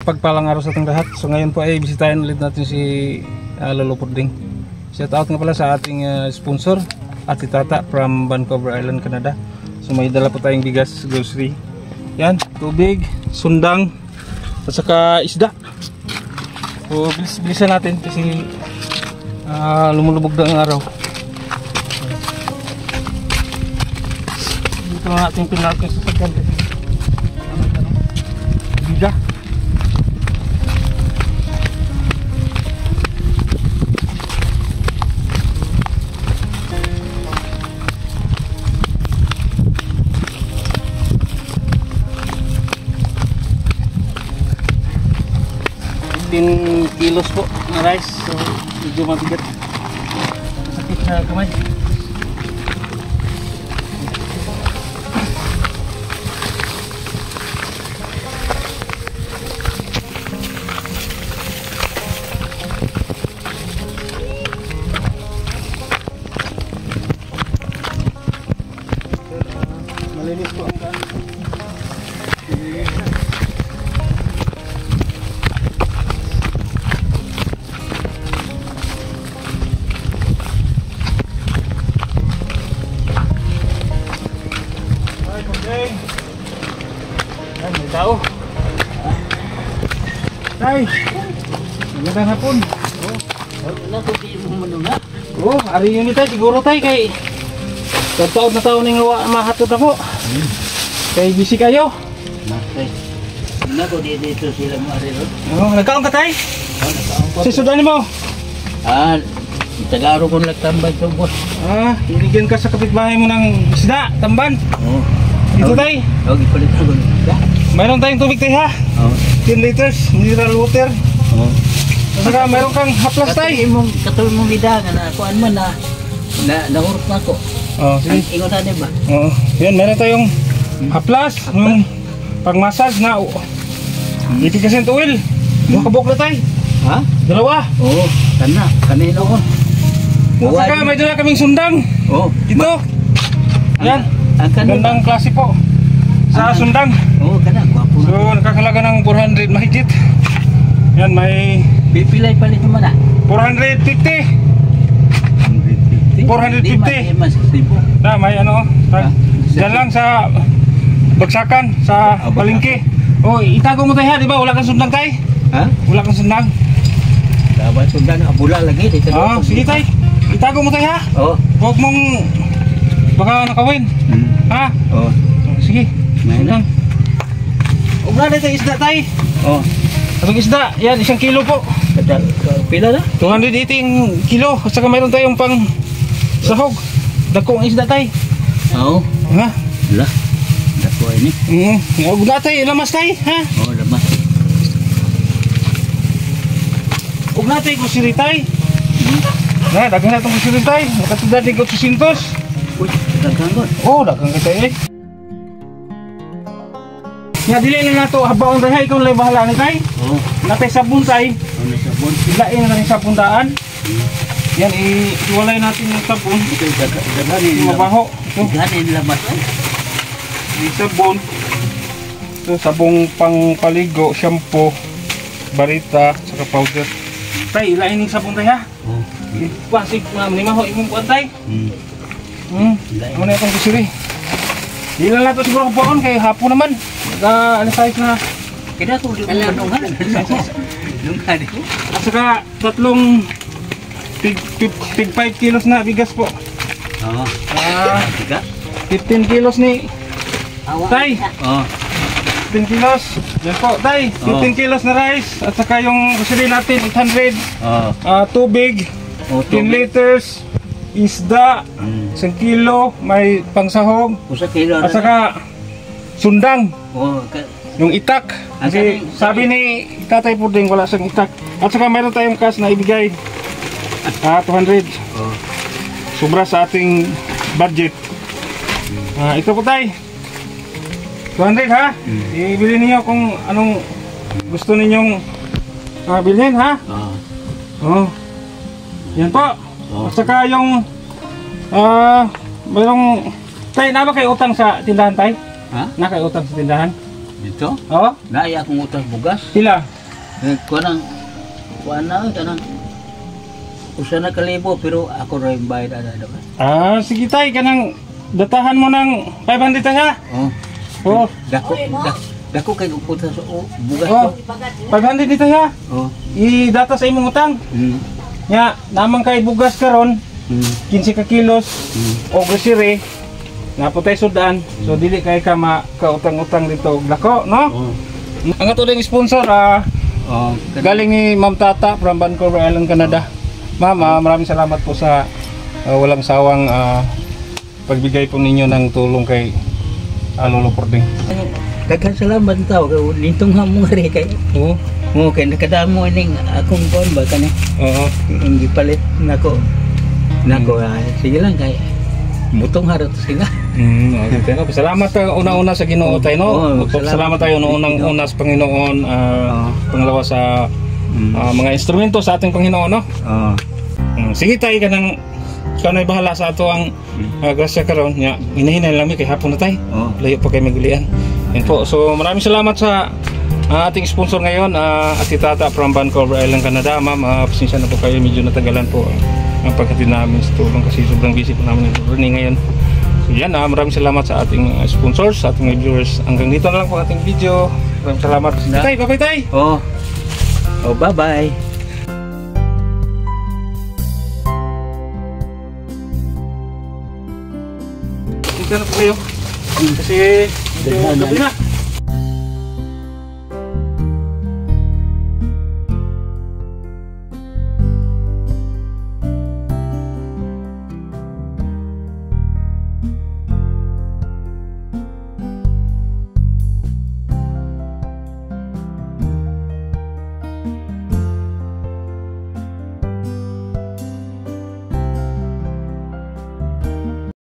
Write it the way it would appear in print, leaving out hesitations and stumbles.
mapagpalang araw sa ating lahat. So ngayon po ay bisitahin ulit natin si Lolo Puding. Shout out nga pala sa ating sponsor, Ate Tata from Vancouver Island, Canada. So may dala po tayong bigas, grocery. Yan, tubig, sundang, at saka isda. So bilisan natin kasi lumulubog na ang araw. Dito na natin pinakit sa sagkan. Biga. Kilos po na rice, so medyo mabigat, masakit sa kamay. Malinis po ang daan. May tao. Tay, magandang hapon. Oh, ari yun ni tay, siguro tay kay taon na taon ng mahatod ako. Kay busy kayo. Nakay. Nako dito sila mo ari ron. Oh, nagkaon ka tay? Si sudan mo. Tagaro ko nagtambay to boss. Iligyan ka sa kapitbahay mo ng isda, tamban. Oh. Dito tay. Okay, palit ko isda. Mayroon tayong tubig tay ha. 10 liters, mineral water. Saka mayroon kang haplas tay. Katulong mong lidangan na kuan man na nahurot na ako. Sige. Ingon na ba? Yan, meron tayong haplas, yung pang-massage na ipikasin oil. Yung kabok na tay. Ha? Dalawa. Oo, kanino ko. Saka may dala kaming sundang. Ito. Yan. Gandang klase po sa sundang. Gwapo. So nakakalaga ng 400 mahigit. Yan, may pipilay palit mo na. 450. 450. Na may ano, dyan lang sa bagsakan sa palengke. Itago mo tayo ha, di ba? Wala kang sundang tay? Ha? Wala kang sundang. Dapat sundang abula lagi dito. Sige tay. Itago mo tayo ha. Huwag mong baka nakawin. Ha? Sige. Sundang. Huwag na dito isda tay. Abang isda, yan, 1 kilo po. Pila na? 218 kilo. At saka mayroon tayong pang sahog. Dako ang isda tay. Oo. Ha? Wala. Dako ini. Huwag na tay, lamas tay. Ha? Lamas. Huwag na tay, kusiri tay. Dagang na itong kusiri tay. Nakatudad ni 800. Uy, dagang ko. Dagang ka tay. Nga dili na nato habaon tay, ikaw lang bahala ni tay. Natay sabon tay. Sabon. Ilain na rin sabon daan. Yan, iwalay natin yung sabon. Yung mabaho. Ganin lamas ay. Yung sabon. Ito, sabong pangpaligo, shampoo, barita, saka powder. Tay, ilain yung sabon tay ha. Pasig na manimaho imong kuan tay. Ano na itong kusiri. Di lang nato siguro kapoon kay hapon naman. Nag-anisayos na. Kaya ko di mo manungan. Lungan ko. At saka tatlong tig 5 kilos na bigas po. 15 kilos ni tay. 15 kilos. Yan po tay. 15 kilos na rice. At saka yung grocery natin 800. Tubig. 10 liters. Isda. 1 kilo. May pangsahog. At saka sundang. Yung itak. Kasi sabi ni Tatay Puding wala siyang itak. At saka mayroon tayong cash na ibigay. 200. Sobra sa ating budget. Ito po tay. 200 ha. Ibili niyo kung anong gusto ninyong bilhin ha. Yan po. At saka yung mayroong tay, na ba kayo utang sa tindahan tay? Ha? Na kayo utang sa tindahan? Dito? Oo? Naaya akong utang bugas. Sila? Kuan na kanang usa na kalibo pero ako ra yung bayad ada ba. Sige tay, kanang datahan mo ng 500 tay ha. Oh. Dako kay pupunta sa bugas Oh. ko. 500 dito ha. I-data sa imong utang. Nya, namang kay bugas karon, 15 ka kilos o grocery. Naputay sudan. So dili kay ka makautang-utang dito og dako, no? Ang ato ding sponsor galing ni Ma'am Tata from Vancouver Island, Canada. Ma'am, maraming salamat po sa walang sawang pagbigay po ninyo ng tulong kay Lolo Pording. Daghan salamat tao kay nitong hamong ri kay. Mo kay nakadamo ning akong kon ba kani. Ang gipalit nako. Sige lang kay butong harot sila. Okay, no? Salamat una-una sa Ginoo tayo, no? Salamat tayo una sa Panginoon, pangalawa sa mga instrumento sa ating Panginoon, no? Sige tayo kanang bahala sa ato ang grasya karon nya hinahinay lang kay hapon na tayo. Layo pa kay magulian. Yan po. So maraming salamat sa ating sponsor ngayon, Ate Tata from Vancouver Island, Canada. Ma'am, pasensya na po kayo, medyo natagalan po ang paghatid namin sa tulong kasi sobrang busy po namin ng Rooney ngayon. So yan, maraming salamat sa ating sponsors, sa ating viewers. Hanggang dito na lang po ating video. Maraming salamat. Tay, bye-bye tay! Bye-bye! Pasensya na po kayo. Kasi gabi na.